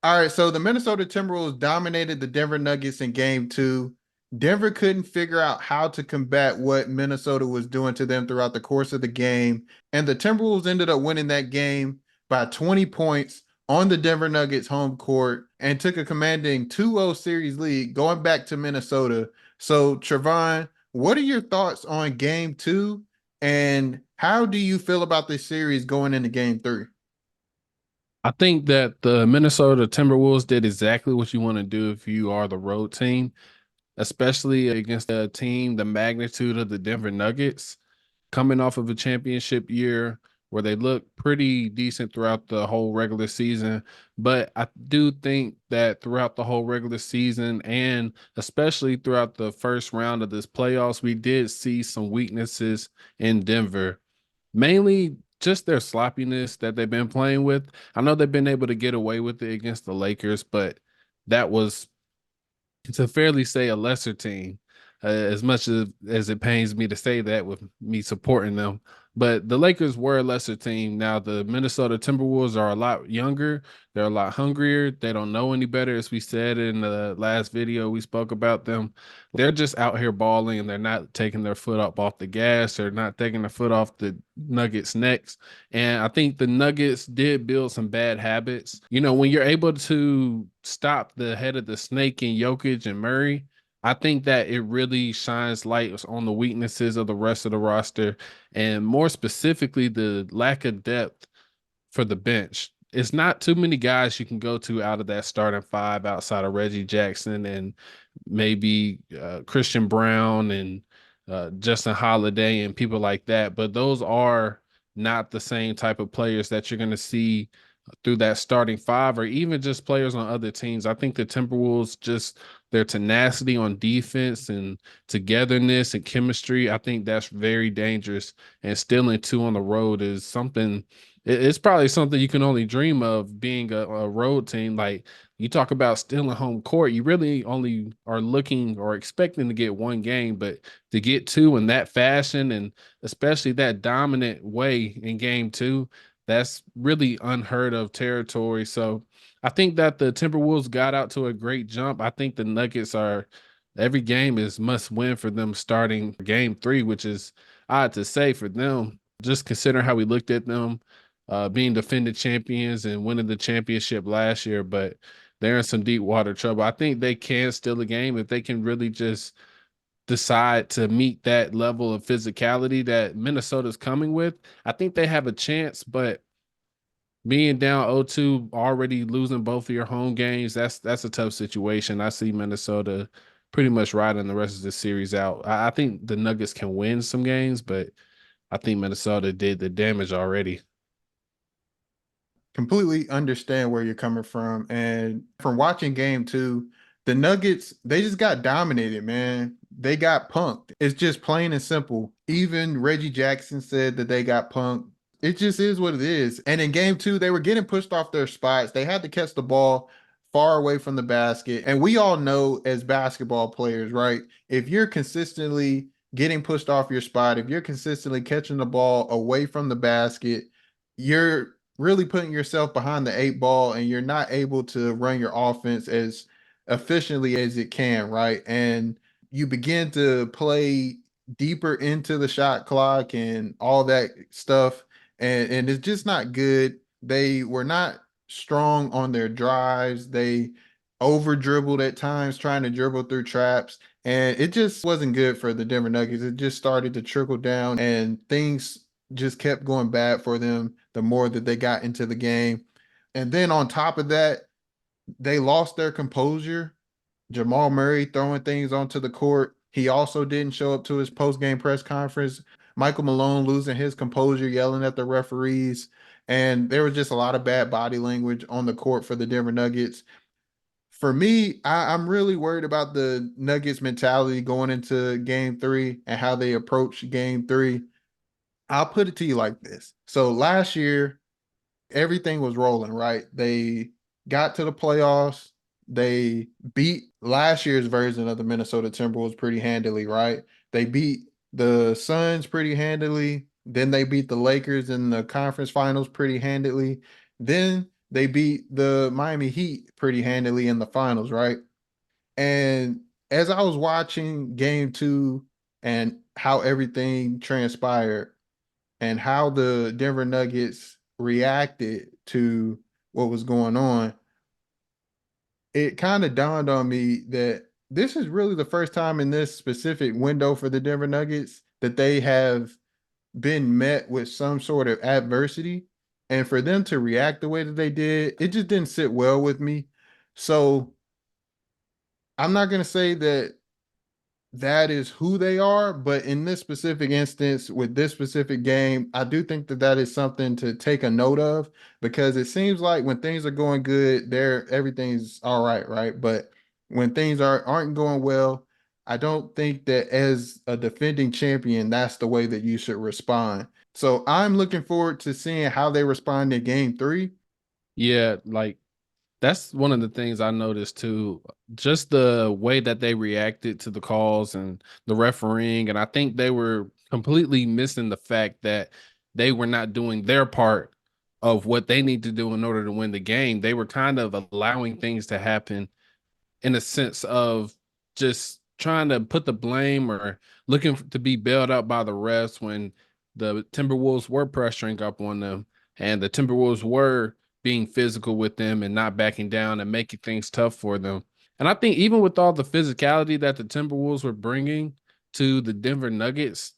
All right, so the Minnesota Timberwolves dominated the Denver Nuggets in game two. Denver couldn't figure out how to combat what Minnesota was doing to them throughout the course of the game. And the Timberwolves ended up winning that game by 20 points on the Denver Nuggets home court and took a commanding 2-0 series lead going back to Minnesota. So, Trevon, what are your thoughts on game two? And how do you feel about this series going into game three? I think that the Minnesota Timberwolves did exactly what you want to do if you are the road team, especially against a team the magnitude of the Denver Nuggets, coming off of a championship year where they looked pretty decent throughout the whole regular season. But I do think that throughout the whole regular season and especially throughout the first round of this playoffs, we did see some weaknesses in Denver, mainly just their sloppiness that they've been playing with. I know they've been able to get away with it against the Lakers, but that was, to fairly say, a lesser team. As much as it pains me to say that with me supporting them, but the Lakers were a lesser team. Now the Minnesota Timberwolves are a lot younger. They're a lot hungrier. They don't know any better, as we said in the last video we spoke about them. They're just out here balling, and they're not taking their foot up off the gas. They're not taking their foot off the Nuggets' necks. And I think the Nuggets did build some bad habits. You know, when you're able to stop the head of the snake in Jokic and Murray, I think that it really shines light on the weaknesses of the rest of the roster, and more specifically, the lack of depth for the bench. It's not too many guys you can go to out of that starting five outside of Reggie Jackson and maybe Christian Brown and Justin Holiday and people like that. But those are not the same type of players that you're going to see through that starting five or even just players on other teams. I think the Timberwolves, just their tenacity on defense and togetherness and chemistry, I think that's very dangerous. And stealing two on the road is something, it's probably something you can only dream of being a road team. Like, you talk about stealing home court, you really only are looking or expecting to get one game, but to get two in that fashion and especially that dominant way in game two, that's really unheard of territory. So I think that the Timberwolves got out to a great jump. I think the Nuggets are, every game is must win for them starting game three, which is odd to say for them, just considering how we looked at them being defended champions and winning the championship last year. But they're in some deep water trouble. I think they can steal a game if they can really just decide to meet that level of physicality that Minnesota's coming with. I think they have a chance, but being down 0-2, already losing both of your home games, that's a tough situation. I see Minnesota pretty much riding the rest of the series out. I think the Nuggets can win some games, but I think Minnesota did the damage already. Completely understand where you're coming from. And from watching game two, the Nuggets, they just got dominated, man. They got punked. It's just plain and simple. Even Reggie Jackson said that they got punked. It just is what it is. And in game two, they were getting pushed off their spots. They had to catch the ball far away from the basket. And we all know as basketball players, right? If you're consistently getting pushed off your spot, if you're consistently catching the ball away from the basket, you're really putting yourself behind the eight ball and you're not able to run your offense as efficiently as it can, right? And you begin to play deeper into the shot clock and all that stuff. And it's just not good. They were not strong on their drives. They over dribbled at times, trying to dribble through traps. And it just wasn't good for the Denver Nuggets. It just started to trickle down and things just kept going bad for them the more that they got into the game. And then on top of that, they lost their composure. Jamal Murray throwing things onto the court. He also didn't show up to his post-game press conference. Michael Malone losing his composure, yelling at the referees. And there was just a lot of bad body language on the court for the Denver Nuggets. For me, I'm really worried about the Nuggets mentality going into game three and how they approach game three. I'll put it to you like this. So last year, everything was rolling, right? They got to the playoffs. They beat last year's version of the Minnesota Timberwolves pretty handily, right? They beat the Suns pretty handily. Then they beat the Lakers in the conference finals pretty handily. Then they beat the Miami Heat pretty handily in the finals, right? And as I was watching game two and how everything transpired and how the Denver Nuggets reacted to what was going on, it kind of dawned on me that this is really the first time in this specific window for the Denver Nuggets that they have been met with some sort of adversity. And for them to react the way that they did, it just didn't sit well with me. So I'm not going to say that that is who they are. But in this specific instance, with this specific game, I do think that that is something to take a note of because it seems like when things are going good, there everything's all right, right? But when things aren't going well, I don't think that as a defending champion, that's the way that you should respond. So I'm looking forward to seeing how they respond in game three. Yeah, like that's one of the things I noticed too. Just the way that they reacted to the calls and the refereeing. And I think they were completely missing the fact that they were not doing their part of what they need to do in order to win the game. They were kind of allowing things to happen in a sense of just trying to put the blame or looking to be bailed out by the refs when the Timberwolves were pressuring up on them and the Timberwolves were being physical with them and not backing down and making things tough for them. And I think even with all the physicality that the Timberwolves were bringing to the Denver Nuggets,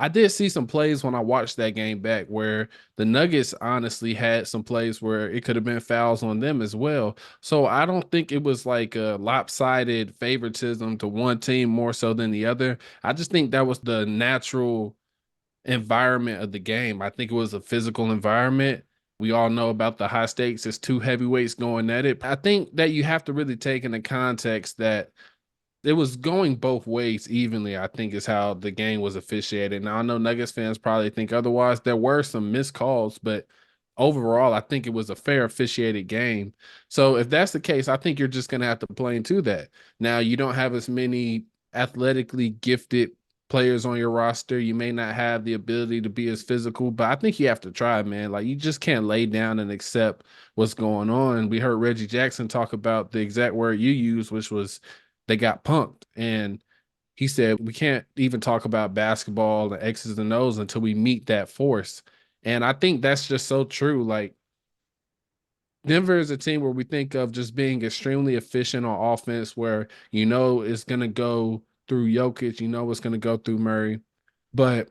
I did see some plays when I watched that game back where the Nuggets honestly had some plays where it could have been fouls on them as well. So I don't think it was like a lopsided favoritism to one team more so than the other. I just think that was the natural environment of the game. I think it was a physical environment. We all know about the high stakes. It's two heavyweights going at it. I think that you have to really take into context that it was going both ways evenly, I think is how the game was officiated. Now I know Nuggets fans probably think otherwise. There were some missed calls, but overall, I think it was a fair officiated game. So if that's the case, I think you're just gonna have to play into that. Now you don't have as many athletically gifted players on your roster. You may not have the ability to be as physical, but I think you have to try, man. Like you just can't lay down and accept what's going on. We heard Reggie Jackson talk about the exact word you used, which was they got punked. And he said, we can't even talk about basketball and X's and O's until we meet that force. And I think that's just so true. Like, Denver is a team where we think of just being extremely efficient on offense, where you know it's going to go through Jokic, you know it's going to go through Murray. But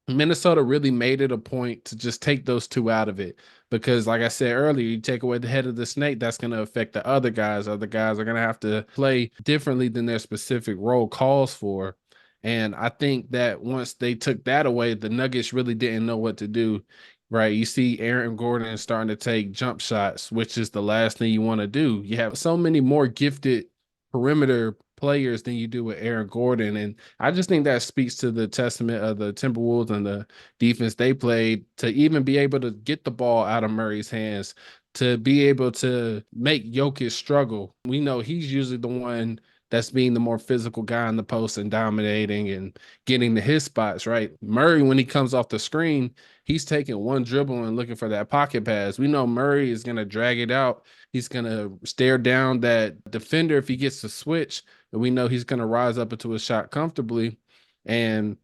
Minnesota really made it a point to just take those two out of it because, like I said earlier, you take away the head of the snake, that's going to affect the other guys. Other guys are going to have to play differently than their specific role calls for. And I think that once they took that away, the Nuggets really didn't know what to do. Right. You see Aaron Gordon starting to take jump shots, which is the last thing you want to do. You have so many more gifted perimeter players than you do with Aaron Gordon. And I just think that speaks to the testament of the Timberwolves and the defense they played to even be able to get the ball out of Murray's hands, to be able to make Jokic struggle. We know he's usually the one that's being the more physical guy in the post and dominating and getting to his spots, right? Murray, when he comes off the screen, he's taking one dribble and looking for that pocket pass. We know Murray is going to drag it out. He's going to stare down that defender if he gets to switch. And we know he's going to rise up into a shot comfortably. And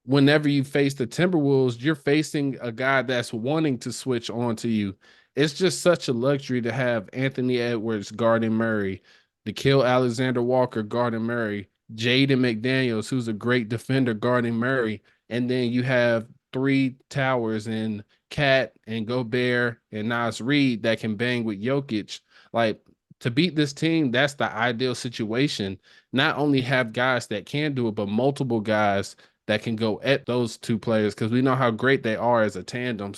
whenever you face the Timberwolves, you're facing a guy that's wanting to switch on to you. It's just such a luxury to have Anthony Edwards guarding Murray, to kill Alexander Walker guarding Murray, Jaden McDaniels, who's a great defender guarding Murray, and then you have three towers in Cat and Gobert and Nas Reed that can bang with Jokic. Like to beat this team, that's the ideal situation. Not only have guys that can do it, but multiple guys that can go at those two players because we know how great they are as a tandem.